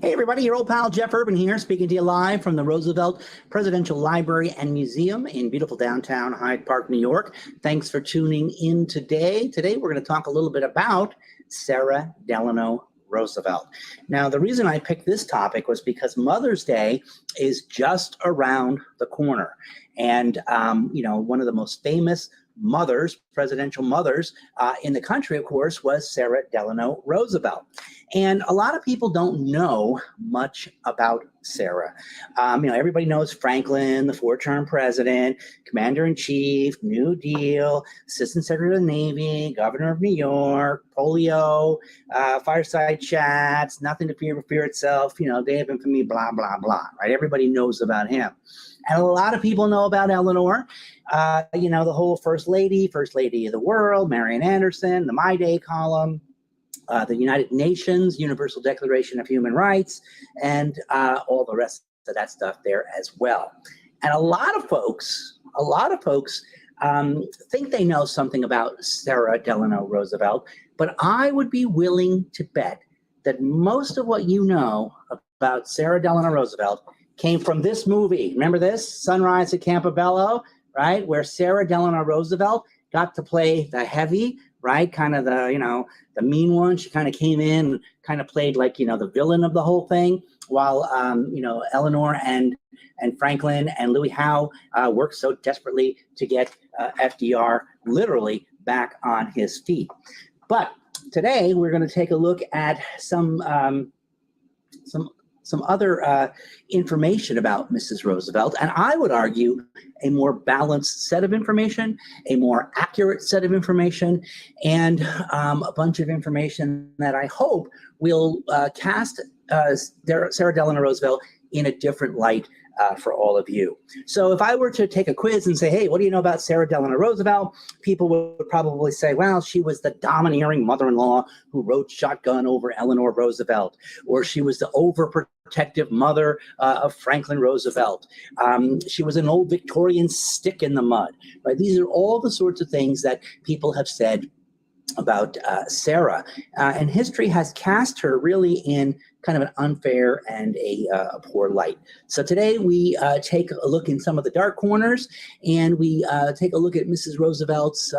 Hey everybody, your old pal Jeff Urbin here, speaking to you live from the Roosevelt Presidential Library and Museum in beautiful downtown Hyde Park, New York. Thanks for tuning in today. Today we're going to talk a little bit about Sara Delano Roosevelt. Now, the reason I picked this topic was because Mother's Day is just around the corner. And, one of the most famous mothers, presidential mothers in the country, of course, was Sara Delano Roosevelt. And a lot of people don't know much about Sara. Everybody knows Franklin, the four-term president, commander-in-chief, New Deal, assistant secretary of the Navy, governor of New York, polio, fireside chats, nothing to fear itself, day of infamy, blah, blah, blah, right? Everybody knows about him. And a lot of people know about Eleanor, the whole First Lady of the world, Marian Anderson, the My Day column, the United Nations, Universal Declaration of Human Rights, and all the rest of that stuff there as well. And a lot of folks think they know something about Sara Delano Roosevelt, but I would be willing to bet that most of what you know about Sara Delano Roosevelt came from this movie. Remember this, Sunrise at Campobello, right? Where Sara Delano Roosevelt got to play the heavy, right? Kind of the mean one. She kind of came in, kind of played like, the villain of the whole thing, while, Eleanor and Franklin and Louis Howe worked so desperately to get FDR literally back on his feet. But today we're going to take a look at some other information about Mrs. Roosevelt, and I would argue a more balanced set of information, a more accurate set of information, and a bunch of information that I hope will cast Sara Delano Roosevelt in a different light for all of you. So if I were to take a quiz and say, hey, what do you know about Sara Delano Roosevelt? People would probably say, well, she was the domineering mother-in-law who rode shotgun over Eleanor Roosevelt, or she was the overprotective mother of Franklin Roosevelt. She was an old Victorian stick in the mud, right? These are all the sorts of things that people have said about Sara, and history has cast her really in kind of an unfair and a poor light. So today we take a look in some of the dark corners, and we take a look at Mrs. Roosevelt's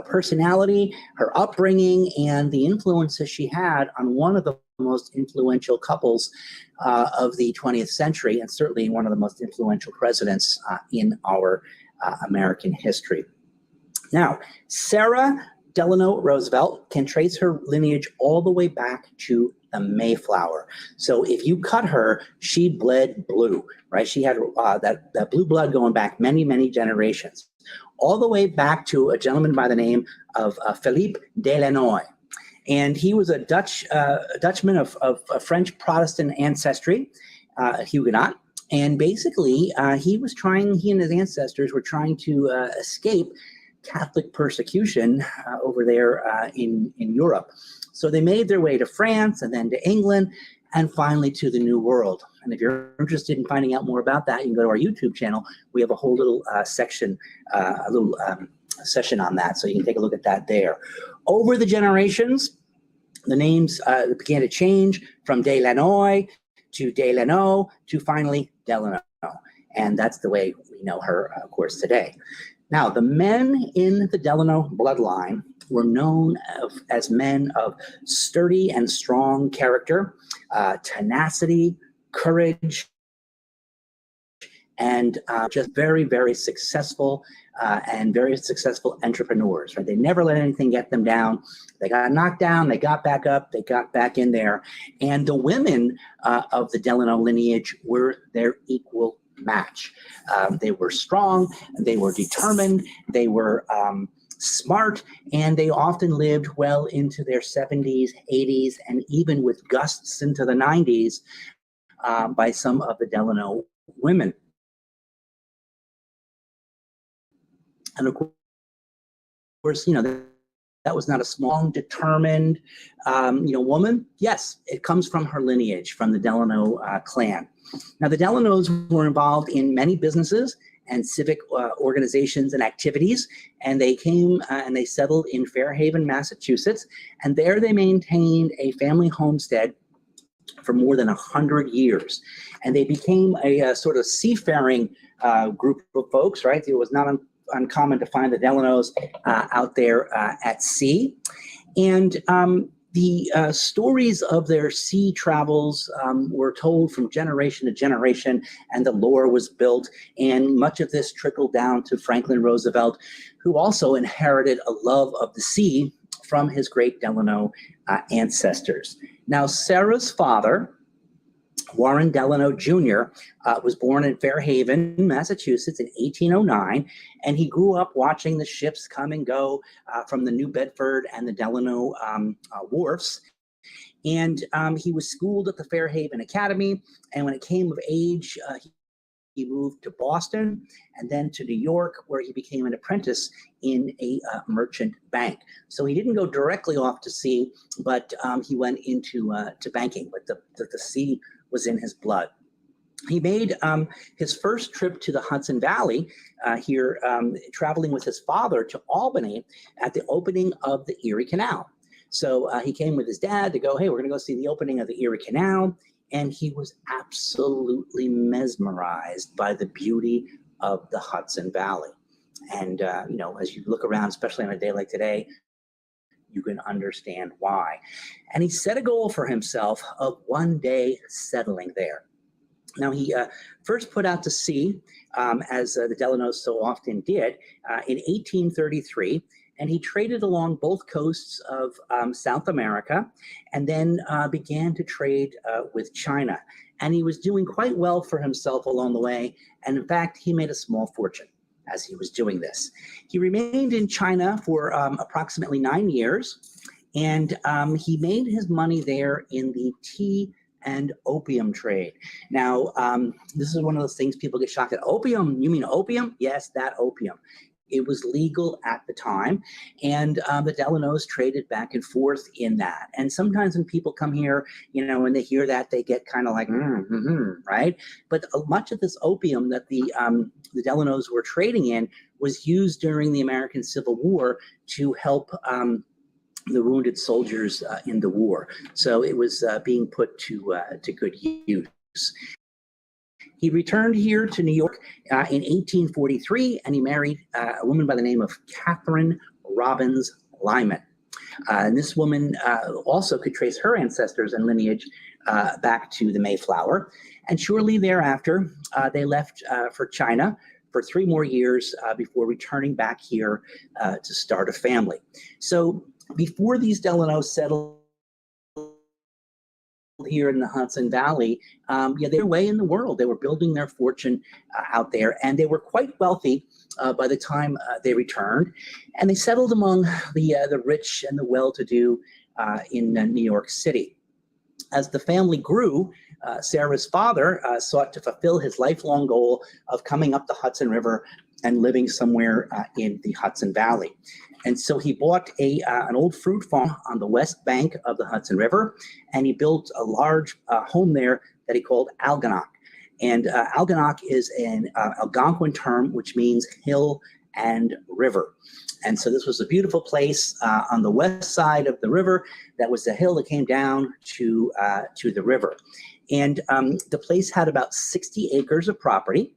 personality, her upbringing, and the influences she had on one of the most influential couples of the 20th century, and certainly one of the most influential presidents in our American history. Now, Sara Delano Roosevelt can trace her lineage all the way back to the Mayflower. So if you cut her, she bled blue, right? She had that blue blood going back many, many generations, all the way back to a gentleman by the name of Philippe Delannoy. And he was a Dutchman of French Protestant ancestry, Huguenot. And basically, he and his ancestors were trying to escape Catholic persecution over there in Europe. So they made their way to France and then to England and finally to the New World. And if you're interested in finding out more about that, you can go to our YouTube channel. We have a whole little session on that, so you can take a look at that there. Over the generations, the names began to change from Delannoy to Delano to finally Delano. And that's the way we know her, of course, today. Now, the men in the Delano bloodline were known as men of sturdy and strong character, tenacity, courage, and just very, very successful and very successful entrepreneurs. Right? They never let anything get them down. They got knocked down, they got back up, they got back in there. And the women of the Delano lineage were their equal match. They were strong, they were determined, they were smart, and they often lived well into their 70s, 80s, and even with gusts into the 90s by some of the Delano women. And of course, that was not a small, determined, woman. Yes, it comes from her lineage, from the Delano clan. Now, the Delanos were involved in many businesses and civic organizations and activities, and they came and they settled in Fairhaven, Massachusetts, and there they maintained a family homestead for more than 100 years. And they became a sort of seafaring group of folks, right? It was not uncommon to find the Delanos out there at sea. And the stories of their sea travels were told from generation to generation, and the lore was built. And much of this trickled down to Franklin Roosevelt, who also inherited a love of the sea from his great Delano ancestors. Now, Sarah's father, Warren Delano Jr., was born in Fairhaven, Massachusetts in 1809, and he grew up watching the ships come and go from the New Bedford and the Delano wharfs. And he was schooled at the Fairhaven Academy, and when it came of age, he moved to Boston and then to New York, where he became an apprentice in a merchant bank. So he didn't go directly off to sea, but he went into to banking, but the sea was in his blood. He made his first trip to the Hudson Valley here, traveling with his father to Albany at the opening of the Erie Canal. So he came with his dad to go, hey, we're going to go see the opening of the Erie Canal. And he was absolutely mesmerized by the beauty of the Hudson Valley. And, you know, as you look around, especially on a day like today, you can understand why. And he set a goal for himself of one day settling there. Now, he first put out to sea, as the Delanos so often did, in 1833, and he traded along both coasts of South America, and then began to trade with China. And he was doing quite well for himself along the way, and in fact, he made a small fortune as he was doing this. He remained in China for approximately 9 years, and he made his money there in the tea and opium trade. Now, this is one of those things people get shocked at. Opium? You mean opium? Yes, that opium. It was legal at the time, and the Delanos traded back and forth in that. And sometimes when people come here, you know, when they hear that, they get kind of like, right? But much of this opium that the Delanos were trading in was used during the American Civil War to help the wounded soldiers in the war. So it was being put to good use. He returned here to New York in 1843, and he married a woman by the name of Catherine Robbins Lyman. And this woman also could trace her ancestors and lineage back to the Mayflower. And shortly thereafter, they left for China for 3 more years before returning back here to start a family. So before these Delanos settled here in the Hudson Valley, yeah, they were way in the world. They were building their fortune out there, and they were quite wealthy by the time they returned. And they settled among the rich and the well-to-do in New York City. As the family grew, Sarah's father sought to fulfill his lifelong goal of coming up the Hudson River and living somewhere in the Hudson Valley. And so he bought an old fruit farm on the west bank of the Hudson River, and he built a large home there that he called Algonac. And Algonac is an Algonquin term, which means hill and river. And so this was a beautiful place on the west side of the river. That was the hill that came down to the river. And the place had about 60 acres of property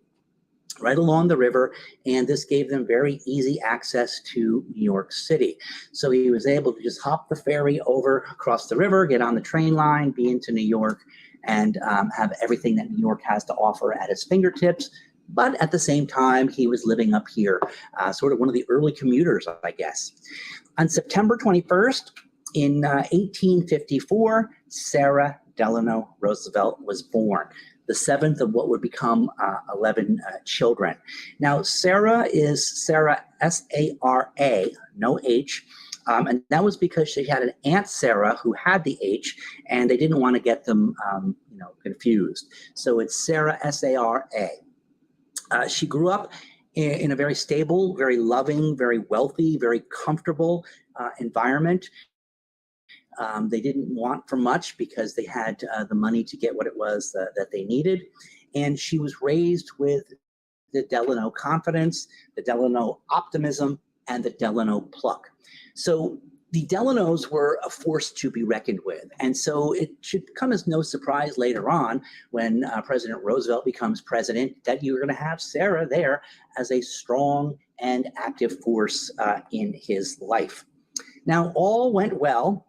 right along the river, and this gave them very easy access to New York City. So he was able to just hop the ferry over across the river, get on the train line, be into New York, and have everything that New York has to offer at his fingertips. But at the same time, he was living up here, sort of one of the early commuters, I guess. On September 21st, in 1854, Sara Delano Roosevelt was born, the 7th of what would become 11 children. Now, Sarah is Sara, S-A-R-A, no H, and that was because she had an Aunt Sarah who had the H, and they didn't want to get them confused. So it's Sarah, S-A-R-A. She grew up in a very stable, very loving, very wealthy, very comfortable environment. They didn't want for much because they had the money to get what it was that they needed. And she was raised with the Delano confidence, the Delano optimism, and the Delano pluck. So the Delanos were a force to be reckoned with. And so it should come as no surprise later on when President Roosevelt becomes president that you're going to have Sarah there as a strong and active force in his life. Now, all went well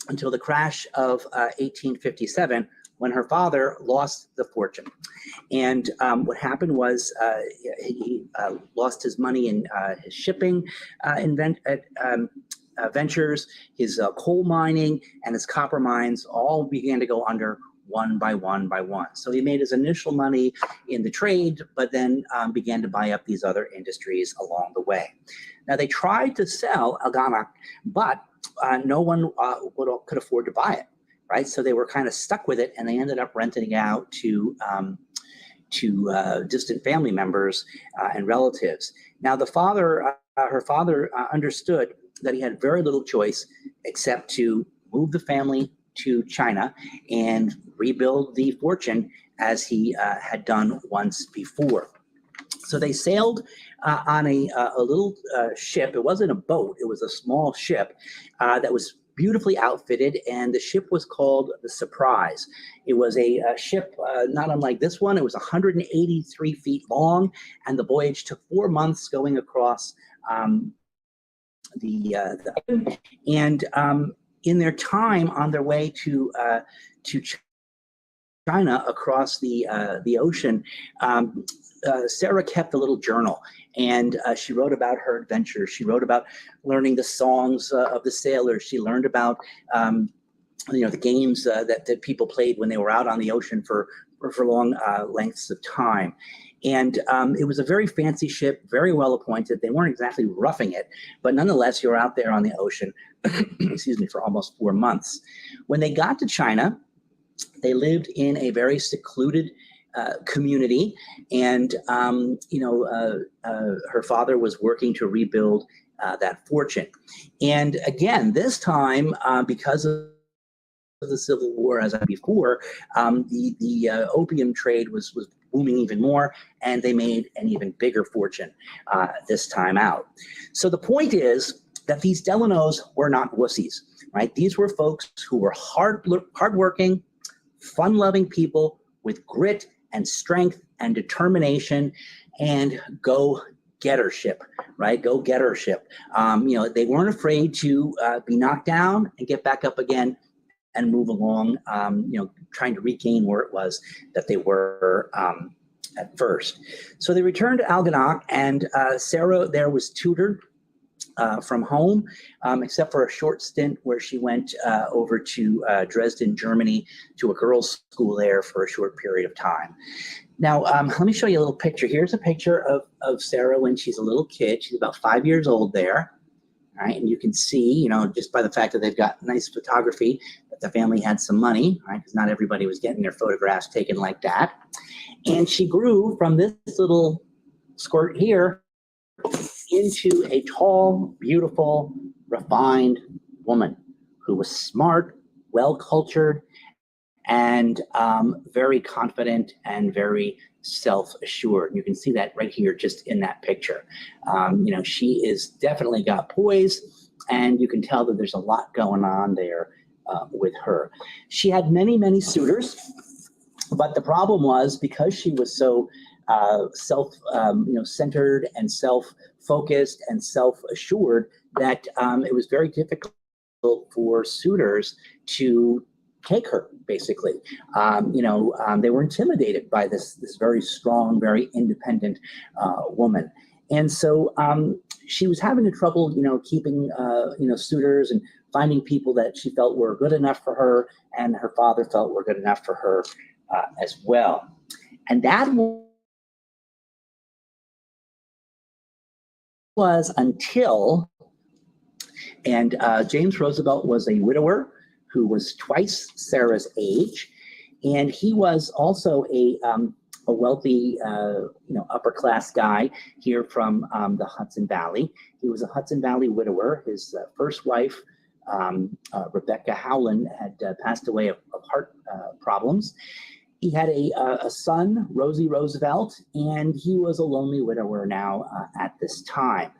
until the crash of 1857, when her father lost the fortune. And what happened was he lost his money in his shipping ventures, his coal mining, and his copper mines all began to go under one by one by one. So he made his initial money in the trade, but then began to buy up these other industries along the way. Now, they tried to sell Algonac, but no one could afford to buy it, right? So they were kind of stuck with it, and they ended up renting it out to distant family members and relatives. Now, her father understood that he had very little choice except to move the family to China and rebuild the fortune as he had done once before. So they sailed on a little ship. It wasn't a boat. It was a small ship that was beautifully outfitted, and the ship was called the Surprise. It was a ship not unlike this one. It was 183 feet long, and the voyage took 4 months going across in their time on their way to China across the ocean, Sarah kept a little journal, and she wrote about her adventures. She wrote about learning the songs of the sailors. She learned about the games that people played when they were out on the ocean for long lengths of time. And it was a very fancy ship, very well appointed. They weren't exactly roughing it, but nonetheless, you're out there on the ocean, excuse me, for almost 4 months. When they got to China, they lived in a very secluded community, and her father was working to rebuild that fortune. And again, this time, because of the Civil War, as I said before, the opium trade was booming even more, and they made an even bigger fortune this time out. So the point is that these Delanos were not wussies, right? These were folks who were hardworking, fun-loving people with grit and strength and determination and go-gettership, right? Go-gettership. They weren't afraid to be knocked down and get back up again and move along, trying to regain where it was that they were at first. So they returned to Algonac, and Sarah there was tutored from home, except for a short stint where she went over to Dresden, Germany, to a girls' school there for a short period of time. Now, let me show you a little picture. Here's a picture of Sarah when she's a little kid. She's about 5 years old there. All right, and you can see, just by the fact that they've got nice photography, that the family had some money, right? Because not everybody was getting their photographs taken like that. And she grew from this little squirt here into a tall, beautiful, refined woman who was smart, well-cultured, and very confident and very self-assured. You can see that right here just in that picture. She is definitely got poise, and you can tell that there's a lot going on there with her. She had many, many suitors, but the problem was because she was so centered and self-focused and self-assured that it was very difficult for suitors to take her, basically. They were intimidated by this very strong, very independent woman. And so she was having trouble, keeping, suitors and finding people that she felt were good enough for her, and her father felt were good enough for her as well. And that was until, James Roosevelt was a widower who was twice Sarah's age, and he was also a wealthy, upper class guy here from the Hudson Valley. He was a Hudson Valley widower. His first wife, Rebecca Howland, had passed away of heart problems, He had a son, Rosie Roosevelt, and he was a lonely widower now at this time.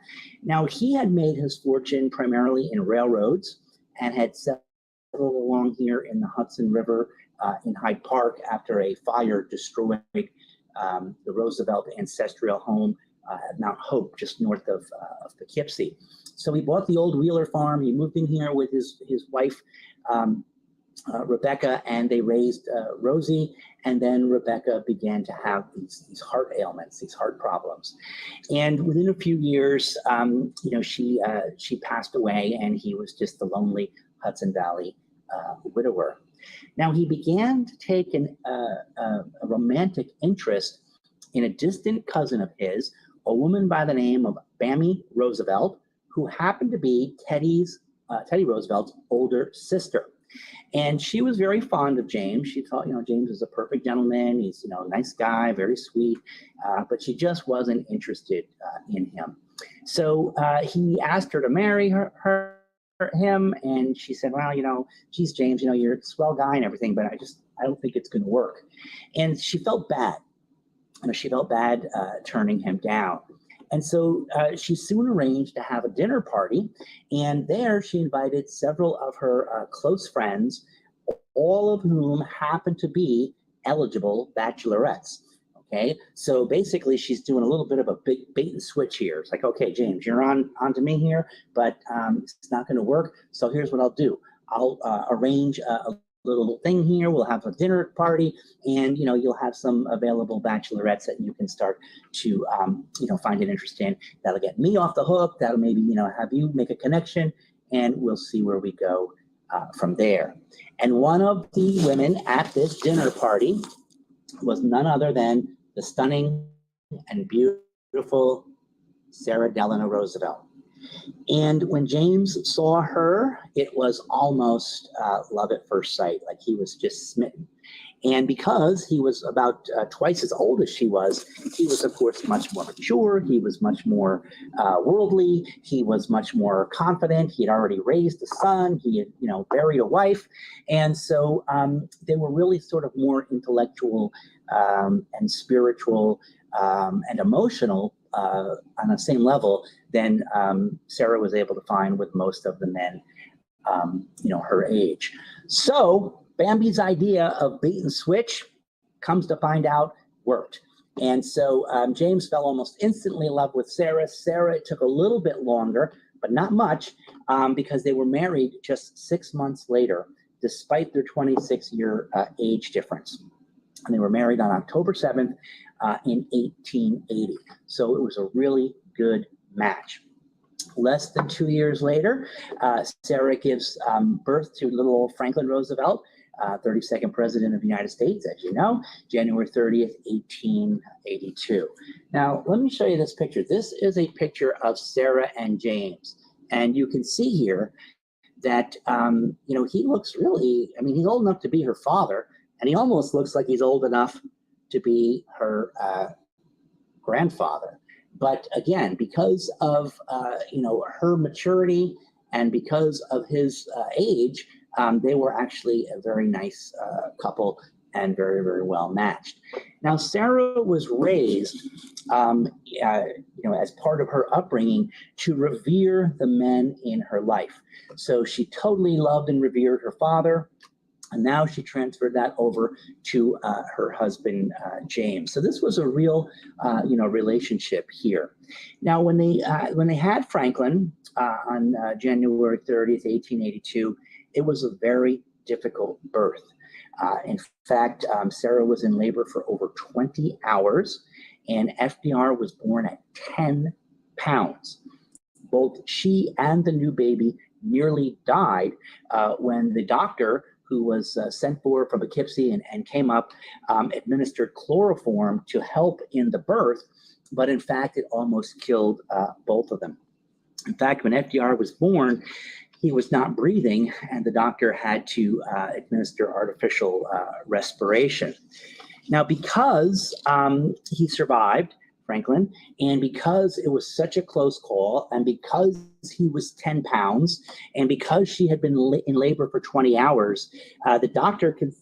Now, he had made his fortune primarily in railroads and had settled along here in the Hudson River in Hyde Park after a fire destroyed the Roosevelt ancestral home at Mount Hope, just north of Poughkeepsie. So he bought the old Wheeler farm. He moved in here with his wife, Rebecca, and they raised Rosie. And then Rebecca began to have these heart ailments, these heart problems. And within a few years, she passed away, and he was just the lonely Hudson Valley widower. Now, he began to take a romantic interest in a distant cousin of his, a woman by the name of Bammy Roosevelt, who happened to be Teddy Roosevelt's older sister. And she was very fond of James. She thought, James is a perfect gentleman. He's, a nice guy, very sweet, but she just wasn't interested in him. So he asked her to marry him, and she said, well, geez, James, you're a swell guy and everything, but I don't think it's going to work. And she felt bad. She felt bad turning him down. And so she soon arranged to have a dinner party, and there she invited several of her close friends, all of whom happened to be eligible bachelorettes. Okay, so basically she's doing a little bit of a big bait and switch here. It's like, okay, James, you're on to me here, but it's not going to work. So here's what I'll do. I'll arrange a little thing here. We'll have a dinner party, and you'll have some available bachelorettes that you can start to find an interest in. That'll get me off the hook. That'll maybe have you make a connection, and we'll see where we go from there. And one of the women at this dinner party was none other than the stunning and beautiful Sara Delano Roosevelt. And when James saw her, it was almost love at first sight. Like, he was just smitten. And because he was about twice as old as she was, he was, of course, much more mature. He was much more worldly. He was much more confident. He had already raised a son. He had, buried a wife. And so they were really sort of more intellectual and spiritual and emotional on the same level than Sarah was able to find with most of the men, her age. So Bambi's idea of bait and switch, comes to find out, worked. And so James fell almost instantly in love with Sarah. Sarah, it took a little bit longer, but not much, because they were married just 6 months later, despite their 26-year age difference. And they were married on October 7th in 1880. So it was a really good match. Less than 2 years later, Sarah gives birth to little old Franklin Roosevelt, 32nd President of the United States, as you know, January 30th, 1882. Now, let me show you this picture. This is a picture of Sarah and James. And you can see here that, he looks really, he's old enough to be her father, and he almost looks like he's old enough to be her grandfather. But again, because of her maturity and because of his age, they were actually a very nice couple and very, very well matched. Now, Sarah was raised, as part of her upbringing, to revere the men in her life. So she totally loved and revered her father. And now she transferred that over to her husband, James. So this was a real, relationship here. Now, when they had Franklin on January 30th, 1882, it was a very difficult birth. In fact, Sarah was in labor for over 20 hours, and FDR was born at 10 pounds. Both she and the new baby nearly died when the doctor, who was sent for from Poughkeepsie and came up, administered chloroform to help in the birth, but in fact, it almost killed both of them. In fact, when FDR was born, he was not breathing, and the doctor had to administer artificial respiration. Now, because he survived, Franklin. And because it was such a close call, and because he was 10 pounds, and because she had been in labor for 20 hours, the doctor could,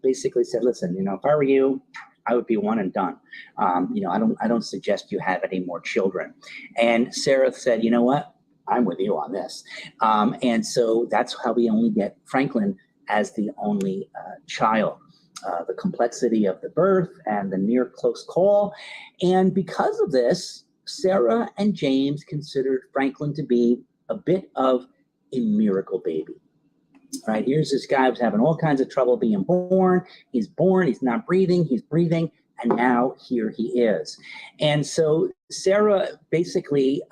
basically said, listen, if I were you, I would be one and done. I don't suggest you have any more children. And Sarah said, you know what? I'm with you on this. And so that's how we only get Franklin as the only child. The complexity of the birth and the near close call. And because of this, Sarah and James considered Franklin to be a bit of a miracle baby. Right, here's this guy who's having all kinds of trouble being born. He's born, he's not breathing, he's breathing, and now here he is. And so Sarah basically,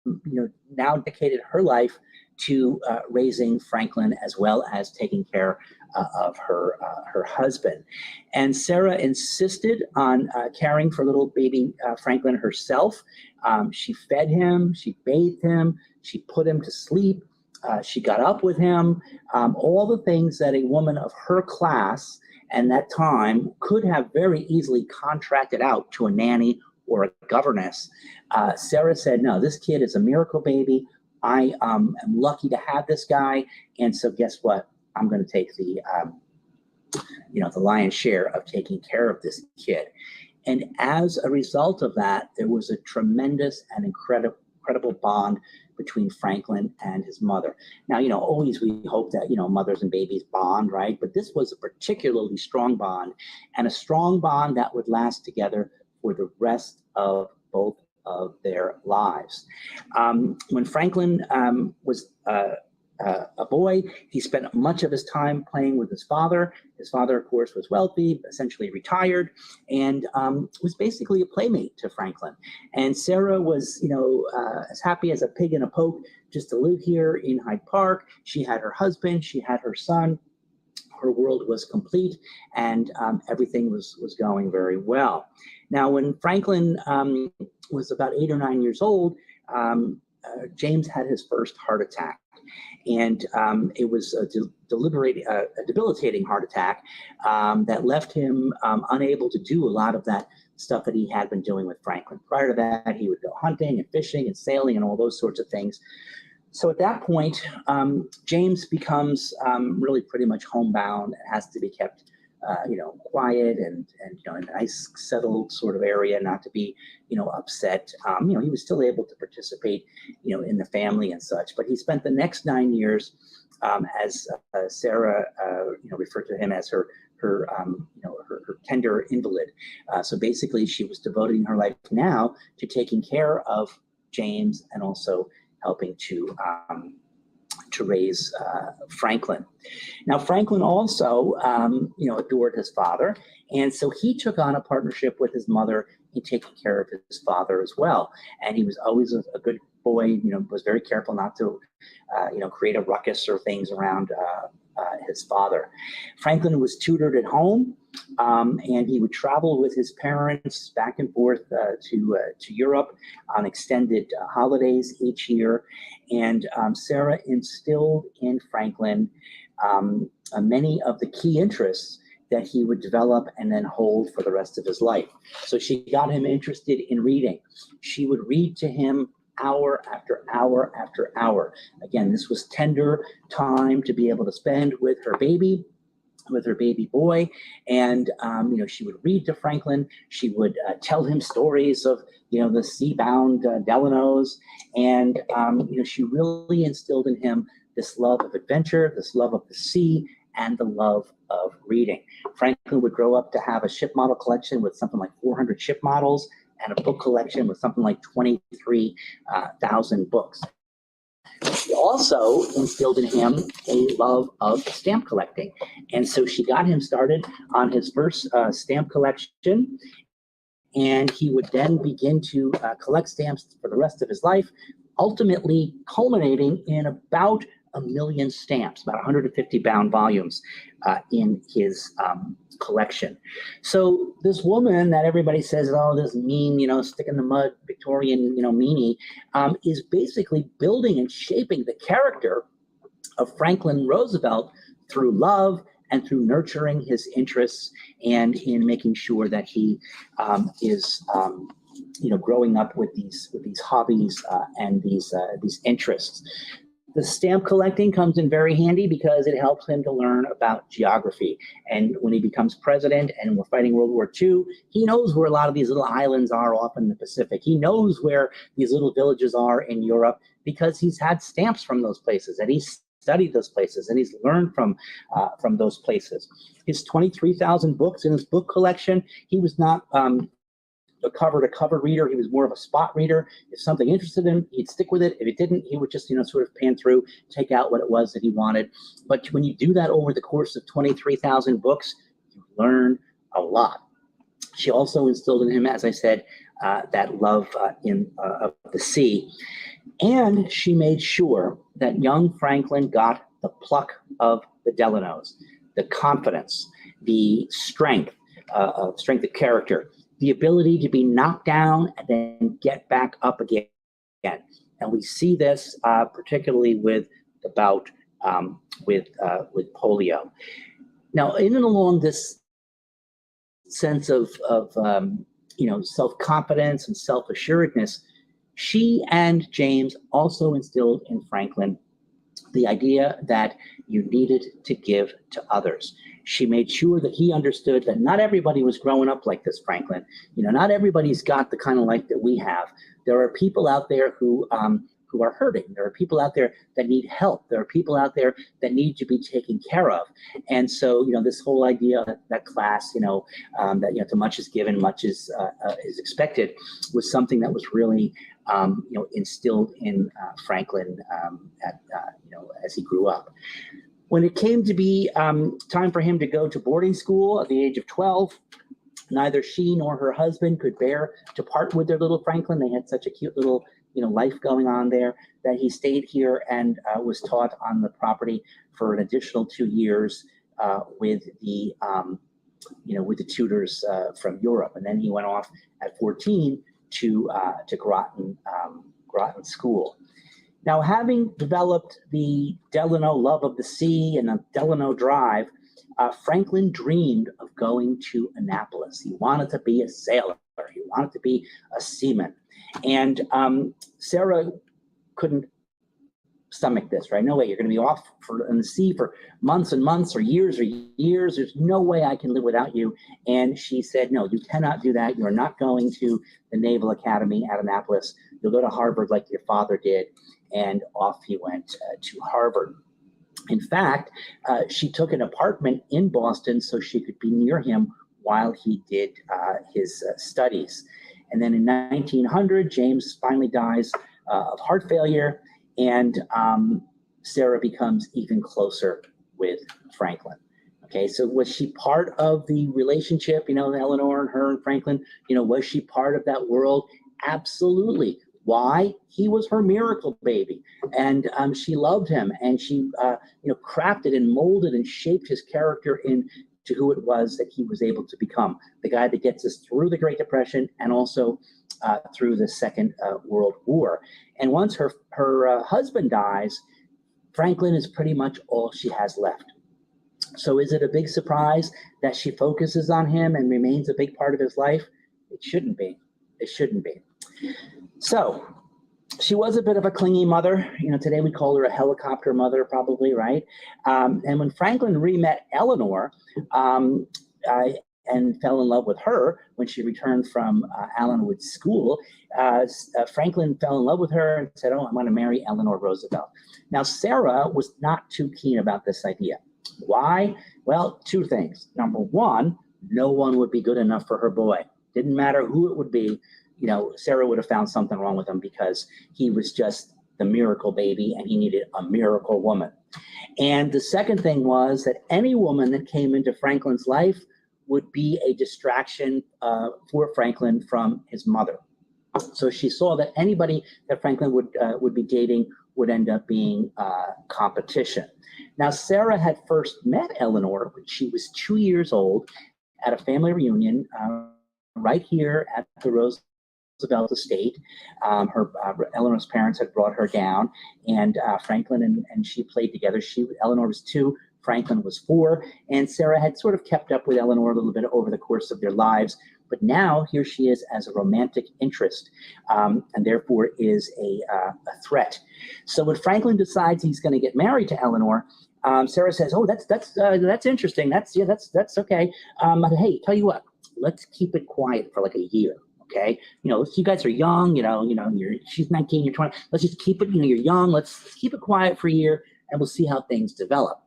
now dedicated her life to raising Franklin, as well as taking care of her husband. And Sarah insisted on caring for little baby Franklin herself. She fed him, she bathed him, she put him to sleep. She got up with him, all the things that a woman of her class and that time could have very easily contracted out to a nanny or a governess. Sarah said, no, this kid is a miracle baby. I am lucky to have this guy. And so guess what? I'm going to take the lion's share of taking care of this kid. And as a result of that, there was a tremendous and incredible bond between Franklin and his mother. Now, always we hope that, mothers and babies bond, right? But this was a particularly strong bond, and a strong bond that would last together for the rest of both of their lives. When Franklin was a boy, he spent much of his time playing with his father. His father, of course, was wealthy, essentially retired, and was basically a playmate to Franklin. And Sarah was, as happy as a pig in a poke just to live here in Hyde Park. She had her husband, she had her son. Her world was complete, and everything was going very well. Now, when Franklin was about 8 or 9 years old, James had his first heart attack. And it was a debilitating heart attack that left him unable to do a lot of that stuff that he had been doing with Franklin. Prior to that, he would go hunting and fishing and sailing and all those sorts of things. So at that point, James becomes really pretty much homebound and has to be kept quiet and in a nice settled sort of area, not to be upset. He was still able to participate in the family and such, but he spent the next 9 years as Sarah referred to him as her tender invalid. So basically she was devoting her life now to taking care of James and also helping to raise Franklin. Now, Franklin also, adored his father, and so he took on a partnership with his mother in taking care of his father as well. And he was always a good boy, was very careful not to, create a ruckus or things around his father. Franklin was tutored at home, and he would travel with his parents back and forth to Europe on extended holidays each year. And Sarah instilled in Franklin many of the key interests that he would develop and then hold for the rest of his life. So she got him interested in reading. She would read to him hour after hour after hour. Again, this was tender time to be able to spend with her baby boy. And, she would read to Franklin. She would tell him stories of, the sea-bound Delanos. And, she really instilled in him this love of adventure, this love of the sea, and the love of reading. Franklin would grow up to have a ship model collection with something like 400 ship models and a book collection with something like 23,000 books. She also instilled in him a love of stamp collecting. And so she got him started on his first stamp collection, and he would then begin to collect stamps for the rest of his life, ultimately culminating in about 1 million stamps, about 150 bound volumes in his collection. So this woman that everybody says, oh, this mean, stick in the mud, Victorian, meanie, is basically building and shaping the character of Franklin Roosevelt through love and through nurturing his interests and in making sure that he is growing up with these hobbies and these interests. The stamp collecting comes in very handy because it helps him to learn about geography. And when he becomes president and we're fighting World War II, he knows where a lot of these little islands are off in the Pacific. He knows where these little villages are in Europe because he's had stamps from those places and he's studied those places and he's learned from those places. His 23,000 books in his book collection, he was not a cover-to-cover reader. He was more of a spot reader. If something interested him, he'd stick with it. If it didn't, he would just, sort of pan through, take out what it was that he wanted. But when you do that over the course of 23,000 books, you learn a lot. She also instilled in him, as I said, that love of the sea. And she made sure that young Franklin got the pluck of the Delanos, the confidence, the strength of character, the ability to be knocked down and then get back up again. And we see this particularly with the bout with polio. Now, in and along this sense of self-confidence and self-assuredness, she and James also instilled in Franklin the idea that you needed to give to others. She made sure that he understood that not everybody was growing up like this, Franklin. Not everybody's got the kind of life that we have. There are people out there who are hurting. There are people out there that need help. There are people out there that need to be taken care of. And so, this whole idea that class, that to much is given, much is expected, was something that was really instilled in Franklin as he grew up. When it came to be time for him to go to boarding school at the age of 12, neither she nor her husband could bear to part with their little Franklin. They had such a cute little life going on there that he stayed here and was taught on the property for an additional 2 years with the tutors from Europe. And then he went off at 14 to Groton School. Now, having developed the Delano love of the sea and the Delano Drive, Franklin dreamed of going to Annapolis. He wanted to be a sailor. He wanted to be a seaman. And Sarah couldn't stomach this, right? No way, you're going to be off in the sea for months and months or years. There's no way I can live without you. And she said, no, you cannot do that. You're not going to the Naval Academy at Annapolis. You'll go to Harvard like your father did. And off he went to Harvard. In fact, she took an apartment in Boston so she could be near him while he did his studies. And then in 1900, James finally dies of heart failure, and Sarah becomes even closer with Franklin. Okay, so was she part of the relationship, Eleanor and her and Franklin? Was she part of that world? Absolutely. Why? He was her miracle baby, and she loved him, and she, crafted and molded and shaped his character into who it was that he was able to become, the guy that gets us through the Great Depression and also through the Second World War. And once her husband dies, Franklin is pretty much all she has left. So is it a big surprise that she focuses on him and remains a big part of his life? It shouldn't be. It shouldn't be. So she was a bit of a clingy mother. Today we call her a helicopter mother, probably, right? And when Franklin re-met Eleanor and fell in love with her when she returned from Allenwood School, Franklin fell in love with her and said, oh, I'm going to marry Eleanor Roosevelt. Now, Sarah was not too keen about this idea. Why? Well, two things. Number one, no one would be good enough for her boy. Didn't matter who it would be. Sarah would have found something wrong with him because he was just the miracle baby and he needed a miracle woman. And the second thing was that any woman that came into Franklin's life would be a distraction for Franklin from his mother. So she saw that anybody that Franklin would be dating would end up being competition. Now, Sarah had first met Eleanor when she was 2 years old at a family reunion right here at the Roosevelt estate. Eleanor's parents had brought her down, and Franklin and she played together. Eleanor was 2, Franklin was 4, and Sarah had sort of kept up with Eleanor a little bit over the course of their lives. But now here she is as a romantic interest, and therefore is a threat. So when Franklin decides he's going to get married to Eleanor, Sarah says, "Oh, that's interesting. That's okay. But hey, tell you what, let's keep it quiet for like a year." Okay, you guys are young. She's 19, you're 20. Let's just keep it. You're young. Let's keep it quiet for a year, and we'll see how things develop.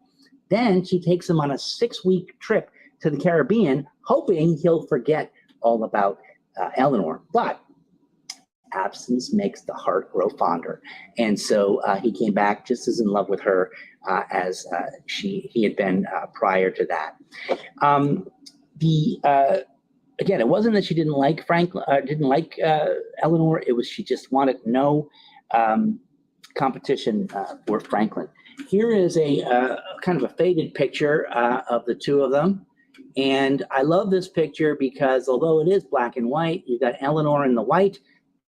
Then she takes him on a 6-week trip to the Caribbean, hoping he'll forget all about Eleanor. But absence makes the heart grow fonder, and so he came back just as in love with her as he had been prior to that. Again, it wasn't that she didn't like Eleanor. It was she just wanted no competition for Franklin. Here is a kind of a faded picture of the two of them. And I love this picture because although it is black and white, you've got Eleanor in the white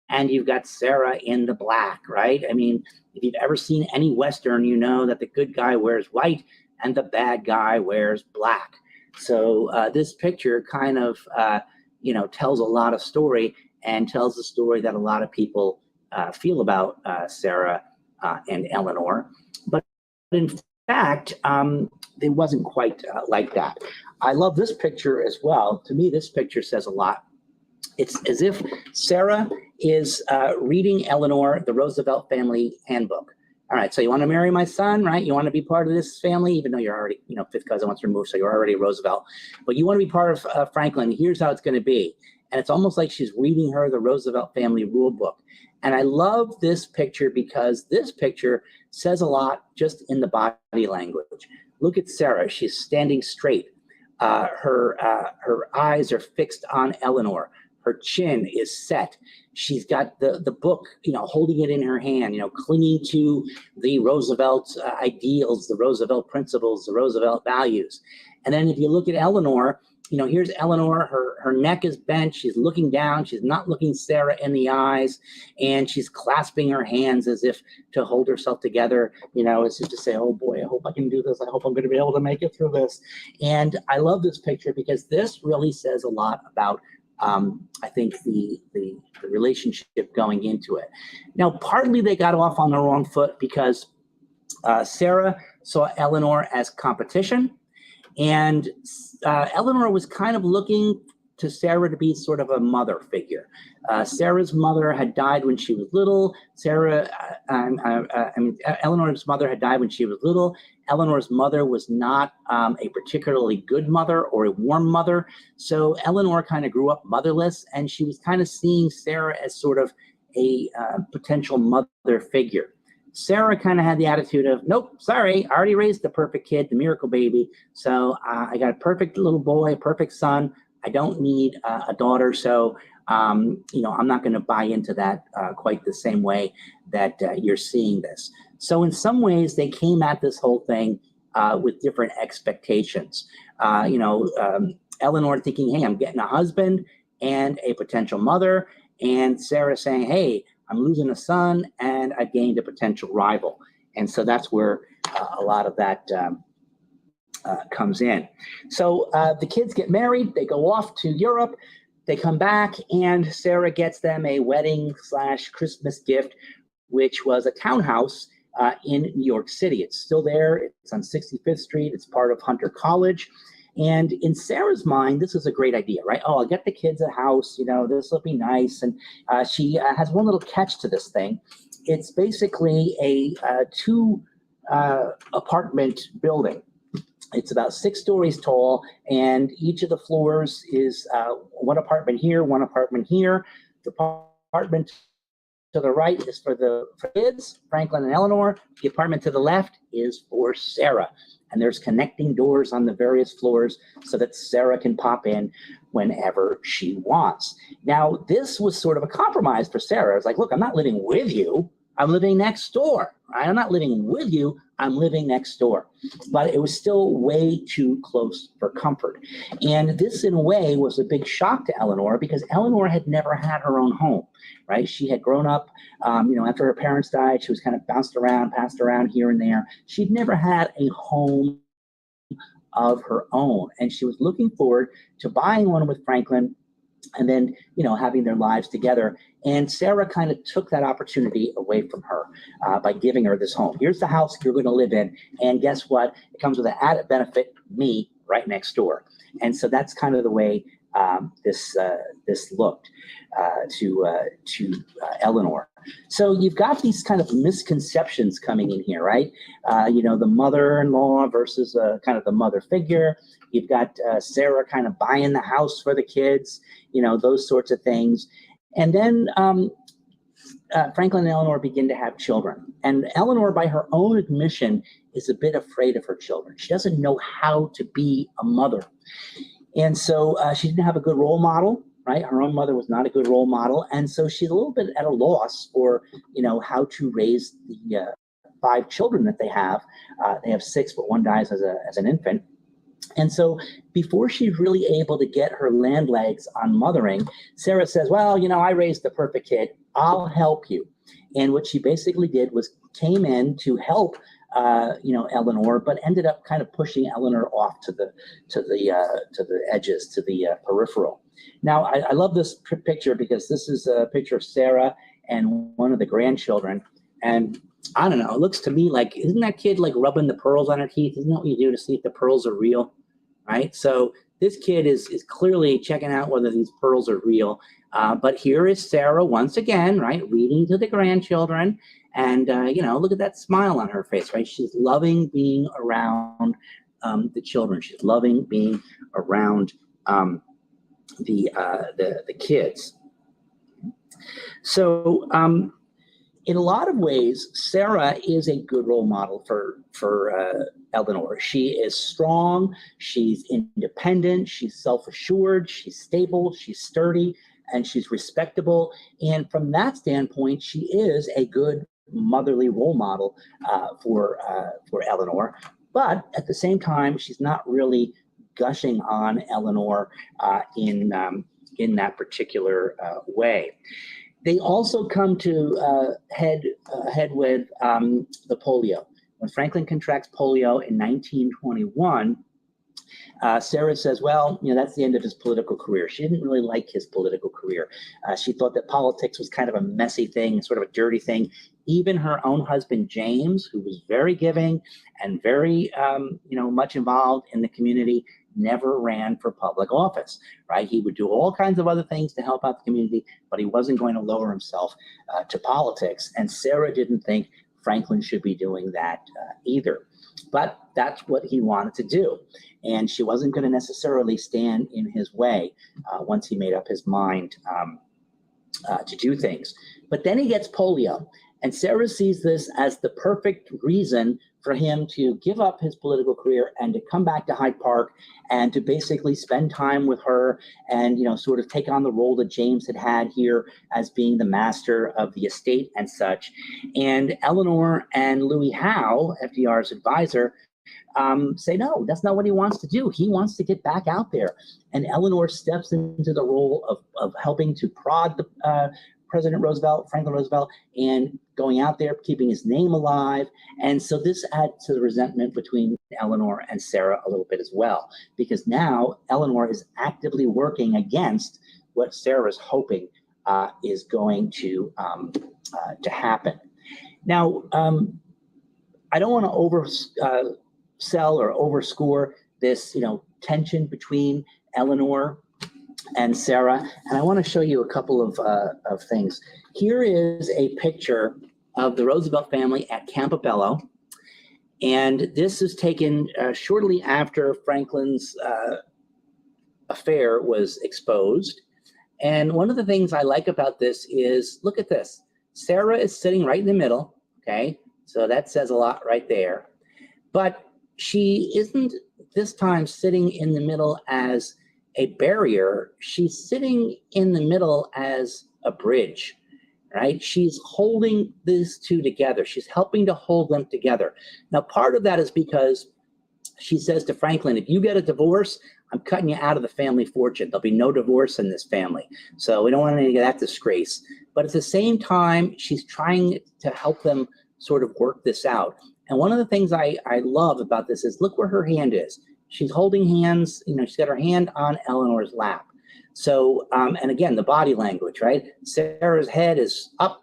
and you've got Sarah in the black, right? I mean, if you've ever seen any Western, you know that the good guy wears white and the bad guy wears black. So this picture kind of, tells a lot of story and tells the story that a lot of people feel about Sarah and Eleanor. But in fact, it wasn't quite like that. I love this picture as well. To me, this picture says a lot. It's as if Sarah is reading Eleanor the Roosevelt family handbook. All right, so you want to marry my son, right? You want to be part of this family, even though you're already, fifth cousin once removed, so you're already Roosevelt. But you want to be part of Franklin. Here's how it's going to be. And it's almost like she's reading her the Roosevelt family rule book. And I love this picture because this picture says a lot just in the body language. Look at Sarah. She's standing straight. Her eyes are fixed on Eleanor. Her chin is set. She's got the book, holding it in her hand, clinging to the Roosevelt ideals, the Roosevelt principles, the Roosevelt values. And then if you look at Eleanor, here's Eleanor, her neck is bent. She's looking down. She's not looking Sarah in the eyes. And she's clasping her hands as if to hold herself together, as if to say, oh boy, I hope I can do this. I hope I'm going to be able to make it through this. And I love this picture because this really says a lot about I think the relationship going into it. Now, partly they got off on the wrong foot because Sarah saw Eleanor as competition, and Eleanor was kind of looking to Sarah to be sort of a mother figure. Sarah's mother had died when she was little. Eleanor's mother had died when she was little. Eleanor's mother was not a particularly good mother or a warm mother. So Eleanor kind of grew up motherless, and she was kind of seeing Sarah as sort of a potential mother figure. Sarah kind of had the attitude of, nope, sorry, I already raised the perfect kid, the miracle baby. So I got a perfect little boy, a perfect son. I don't need a daughter. So, I'm not going to buy into that quite the same way that you're seeing this. So in some ways, they came at this whole thing with different expectations. Eleanor thinking, hey, I'm getting a husband and a potential mother. And Sarah saying, hey, I'm losing a son and I gained a potential rival. And so that's where a lot of that comes in. So the kids get married. They go off to Europe. They come back, and Sarah gets them a wedding/Christmas gift, which was a townhouse in New York City. It's still there. It's on 65th Street. It's part of Hunter College. And in Sarah's mind, this is a great idea, right? Oh, I'll get the kids a house. This will be nice. And she has one little catch to this thing. It's basically a 2 apartment building. It's about 6 stories tall, and each of the floors is one apartment here, one apartment here. The apartment to the right is for kids, Franklin and Eleanor. The apartment to the left is for Sarah. And there's connecting doors on the various floors so that Sarah can pop in whenever she wants. Now, this was sort of a compromise for Sarah. It's like, look, I'm not living with you. I'm living next door. Right? I'm not living with you. I'm living next door. But it was still way too close for comfort. And this, in a way, was a big shock to Eleanor because Eleanor had never had her own home, right? She had grown up, after her parents died, she was kind of passed around here and there. She'd never had a home of her own. And she was looking forward to buying one with Franklin and then, having their lives together. And Sarah kind of took that opportunity away from her by giving her this home. Here's the house you're going to live in. And guess what? It comes with an added benefit, me right next door. And so that's kind of the way this looked to Eleanor. So you've got these kind of misconceptions coming in here, right? The mother-in-law versus kind of the mother figure. You've got Sarah kind of buying the house for the kids, those sorts of things. And then Franklin and Eleanor begin to have children. And Eleanor, by her own admission, is a bit afraid of her children. She doesn't know how to be a mother. And so she didn't have a good role model, right? Her own mother was not a good role model. And so she's a little bit at a loss for, how to raise the 5 children that they have. They have 6, but one dies as an infant. And so before she's really able to get her land legs on mothering, Sarah says, well, I raised the perfect kid. I'll help you. And what she basically did was came in to help Eleanor, but ended up kind of pushing Eleanor off to the edges, to the peripheral. Now, I love this picture because this is a picture of Sarah and one of the grandchildren. And I don't know, it looks to me like, isn't that kid like rubbing the pearls on her teeth? Isn't that what you do to see if the pearls are real, right? So this kid is clearly checking out whether these pearls are real. But here is Sarah once again, right, reading to the grandchildren. And, look at that smile on her face, right? She's loving being around the children. She's loving being around the kids. So in a lot of ways, Sarah is a good role model for Eleanor. She is strong, she's independent, she's self-assured, she's stable, she's sturdy, and she's respectable. And from that standpoint, she is a good motherly role model for Eleanor. But at the same time, she's not really gushing on Eleanor in that particular way. They also come to head with the polio. When Franklin contracts polio in 1921, Sarah says, well, that's the end of his political career. She didn't really like his political career. She thought that politics was kind of a messy thing, sort of a dirty thing. Even her own husband, James, who was very giving and very, much involved in the community, never ran for public office, right? He would do all kinds of other things to help out the community, but he wasn't going to lower himself to politics. And Sarah didn't think Franklin should be doing that either. But that's what he wanted to do. And she wasn't going to necessarily stand in his way once he made up his mind to do things. But then he gets polio. And Sarah sees this as the perfect reason for him to give up his political career and to come back to Hyde Park and to basically spend time with her and, sort of take on the role that James had here as being the master of the estate and such. And Eleanor and Louis Howe, FDR's advisor, say, no, that's not what he wants to do. He wants to get back out there. And Eleanor steps into the role of helping to prod the President Roosevelt, Franklin Roosevelt, and going out there, keeping his name alive. And so this adds to the resentment between Eleanor and Sarah a little bit as well, because now Eleanor is actively working against what Sarah's hoping is going to happen. Now, I don't want to oversell or overscore this, tension between Eleanor and Sarah, and I want to show you a couple of things. Here is a picture of the Roosevelt family at Campobello, and this is taken shortly after Franklin's affair was exposed. And one of the things I like about this is, look at this. Sarah is sitting right in the middle, okay? So that says a lot right there. But she isn't this time sitting in the middle as a barrier. She's sitting in the middle as a bridge, right? She's holding these two together. She's helping to hold them together. Now, part of that is because she says to Franklin, if you get a divorce, I'm cutting you out of the family fortune. There'll be no divorce in this family. So we don't want any of that disgrace. But at the same time, she's trying to help them sort of work this out. And one of the things I love about this is look where her hand is. She's holding hands, she's got her hand on Eleanor's lap. So, and again, the body language, right? Sarah's head is up,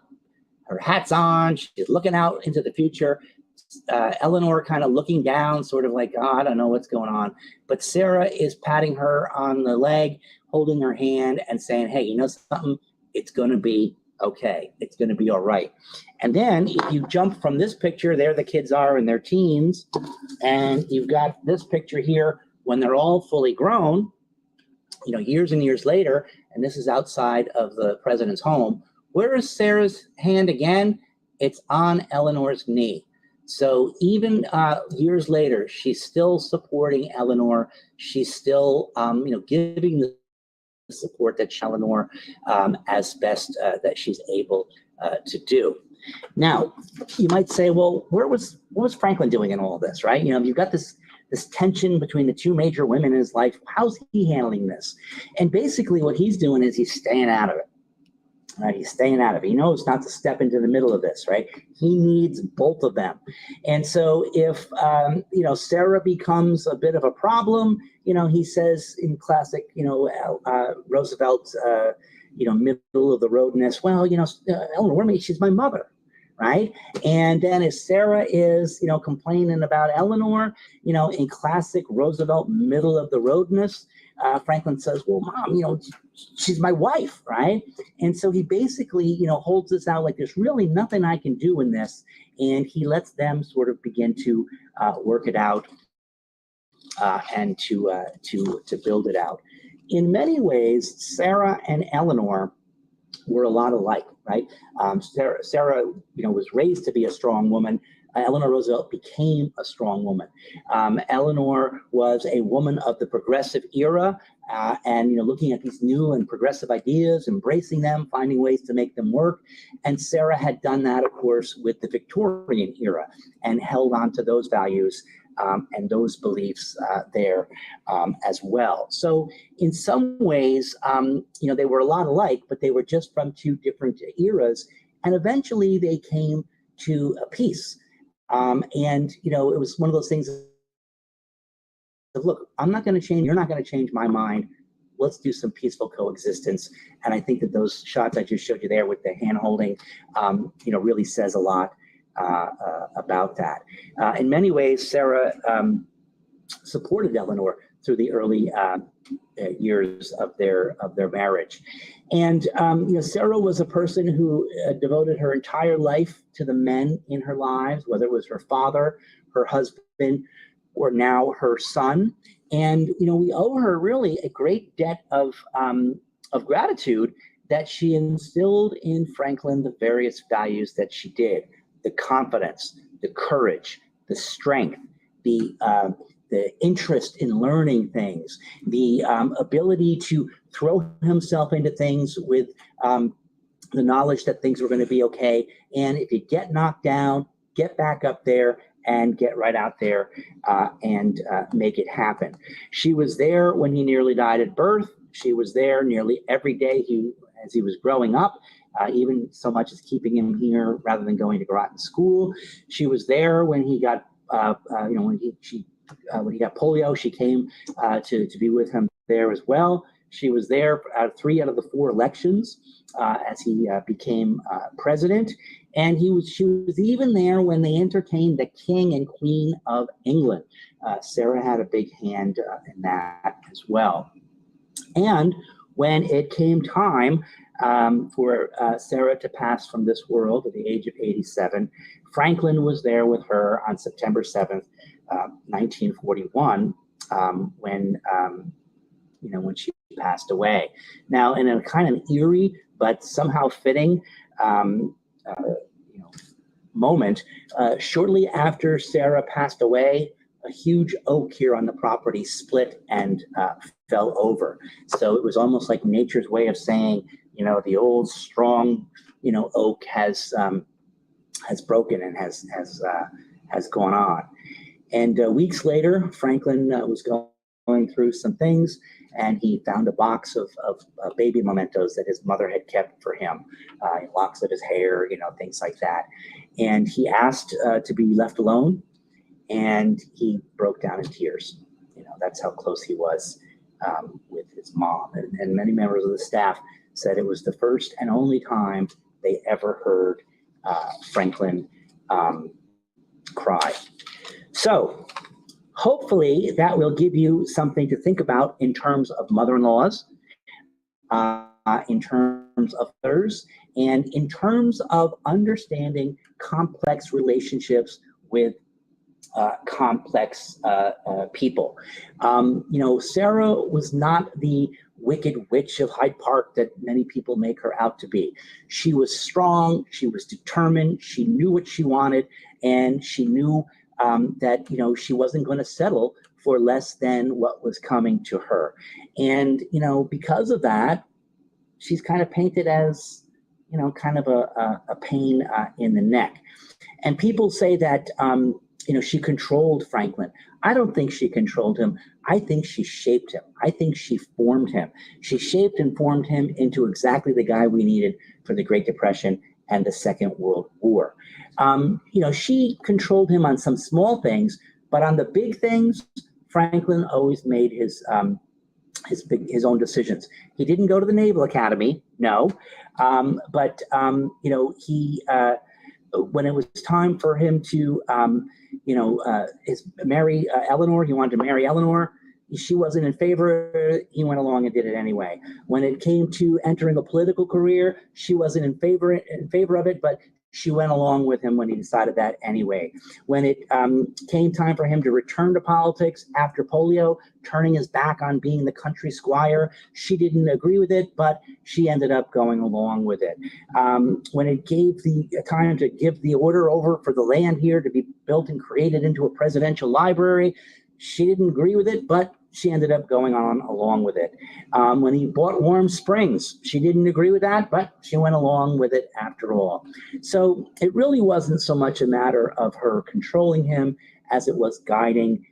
her hat's on, she's looking out into the future. Eleanor kind of looking down, sort of like, oh, I don't know what's going on. But Sarah is patting her on the leg, holding her hand and saying, hey, you know something? It's going to be okay. It's going to be all right. And then if you jump from this picture, there the kids are in their teens, and you've got this picture here when they're all fully grown, years and years later, and this is outside of the president's home. Where is Sarah's hand again? It's on Eleanor's knee. So even years later, she's still supporting Eleanor. She's still, giving the support that Eleanor as best that she's able to do. Now, you might say, well, what was Franklin doing in all this, right? You've got this tension between the two major women in his life. How's he handling this? And basically what he's doing is he's staying out of it. Right? He's staying out of it. He knows not to step into the middle of this, right? He needs both of them. And so if, Sarah becomes a bit of a problem, he says in classic, Roosevelt's, middle of the roadness, well, Eleanor, she's my mother, right? And then if Sarah is, complaining about Eleanor, in classic Roosevelt middle of the roadness, Franklin says, well, Mom, she's my wife, right? And so he basically, holds this out like there's really nothing I can do in this. And he lets them sort of begin to work it out and to build it out. In many ways, Sarah and Eleanor were a lot alike, right? Sarah, was raised to be a strong woman. Eleanor Roosevelt became a strong woman. Eleanor was a woman of the progressive era, and looking at these new and progressive ideas, embracing them, finding ways to make them work. And Sarah had done that, of course, with the Victorian era, and held on to those values and those beliefs there as well. So in some ways, they were a lot alike, but they were just from two different eras. And eventually they came to a peace. And it was one of those things of, look, I'm not going to change, you're not going to change my mind. Let's do some peaceful coexistence. And I think that those shots I just showed you there with the hand holding, really says a lot about that. In many ways, Sarah supported Eleanor through the early years of their marriage. And Sarah was a person who devoted her entire life to the men in her lives, whether it was her father, her husband, or now her son. And we owe her really a great debt of gratitude that she instilled in Franklin the various values that she did: the confidence, the courage, the strength, the interest in learning things, the ability to throw himself into things with the knowledge that things were going to be okay. And if you get knocked down, get back up there and get right out there and make it happen. She was there when he nearly died at birth. She was there nearly every day as he was growing up, even so much as keeping him here rather than going to Groton School. She was there when he got, when he got polio. She came to be with him there as well. She was there 3 out of the 4 elections as he became president. And she was even there when they entertained the King and Queen of England. Sarah had a big hand in that as well. And when it came time for Sarah to pass from this world at the age of 87, Franklin was there with her on September 7th, 1941, when she passed away. Now, in a kind of eerie but somehow fitting moment, shortly after Sarah passed away, a huge oak here on the property split and fell over. So it was almost like nature's way of saying, the old strong, oak has broken and has gone on. And weeks later, Franklin was going through some things, and he found a box of baby mementos that his mother had kept for him, locks of his hair, things like that. And he asked to be left alone, and he broke down in tears. That's how close he was with his mom. And many members of the staff said it was the first and only time they ever heard Franklin cry. So hopefully that will give you something to think about in terms of mother-in-laws, in terms of others, and in terms of understanding complex relationships with complex people. Sarah was not the wicked witch of Hyde Park that many people make her out to be. She was strong, she was determined, she knew what she wanted, and she knew that she wasn't going to settle for less than what was coming to her. And because of that, she's kind of painted as kind of a pain in the neck. And people say that she controlled Franklin. I don't think she controlled him. I think she shaped him. I think she formed him. She shaped and formed him into exactly the guy we needed for the Great Depression and the Second World War. She controlled him on some small things, but on the big things, Franklin always made his own decisions. He didn't go to the Naval Academy, no, but he when it was time for him to marry Eleanor, he wanted to marry Eleanor. She wasn't in favor. He went along and did it anyway. When it came to entering a political career, she wasn't in favor of it, but she went along with him when he decided that anyway. When it came time for him to return to politics after polio, turning his back on being the country squire, she didn't agree with it, but she ended up going along with it. When it gave the time to give the order over for the land here to be built and created into a presidential library, she didn't agree with it, but she ended up going on along with it. When he bought Warm Springs, she didn't agree with that, but she went along with it after all. So it really wasn't so much a matter of her controlling him as it was guiding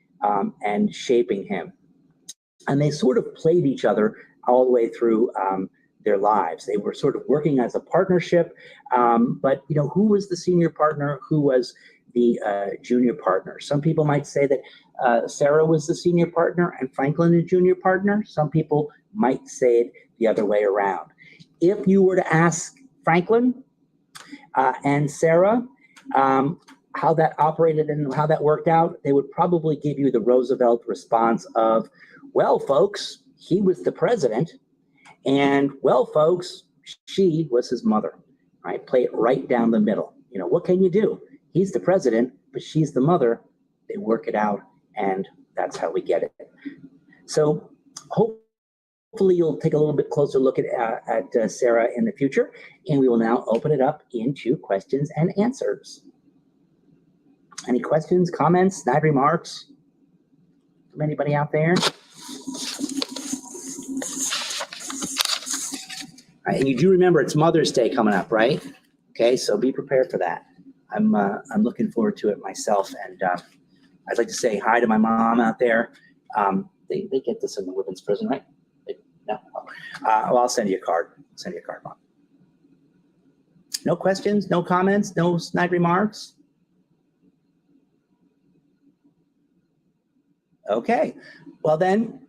and shaping him. And they sort of played each other all the way through their lives. They were sort of working as a partnership, but who was the senior partner? Who was the junior partner? Some people might say that Sarah was the senior partner and Franklin the junior partner. Some people might say it the other way around. If you were to ask Franklin and Sarah how that operated and how that worked out, they would probably give you the Roosevelt response of, well, folks, he was the president, and well, folks, she was his mother. Right? Play it right down the middle. What can you do? He's the president, but she's the mother. They work it out, and that's how we get it. So hopefully you'll take a little bit closer look at Sarah in the future, and we will now open it up into questions and answers. Any questions, comments, snide remarks from anybody out there? All right, and you do remember it's Mother's Day coming up, right? Okay, so be prepared for that. I'm looking forward to it myself, and I'd like to say hi to my mom out there. They get this in the women's prison, right? No. Well, I'll send you a card. Mom. No questions, no comments, no snide remarks. Okay, well then,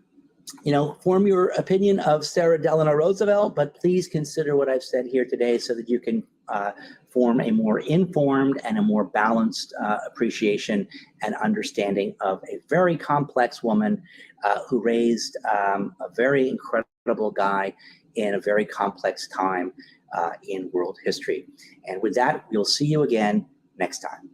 form your opinion of Sara Delano Roosevelt, but please consider what I've said here today so that you can form a more informed and a more balanced appreciation and understanding of a very complex woman who raised a very incredible guy in a very complex time in world history. And with that, we'll see you again next time.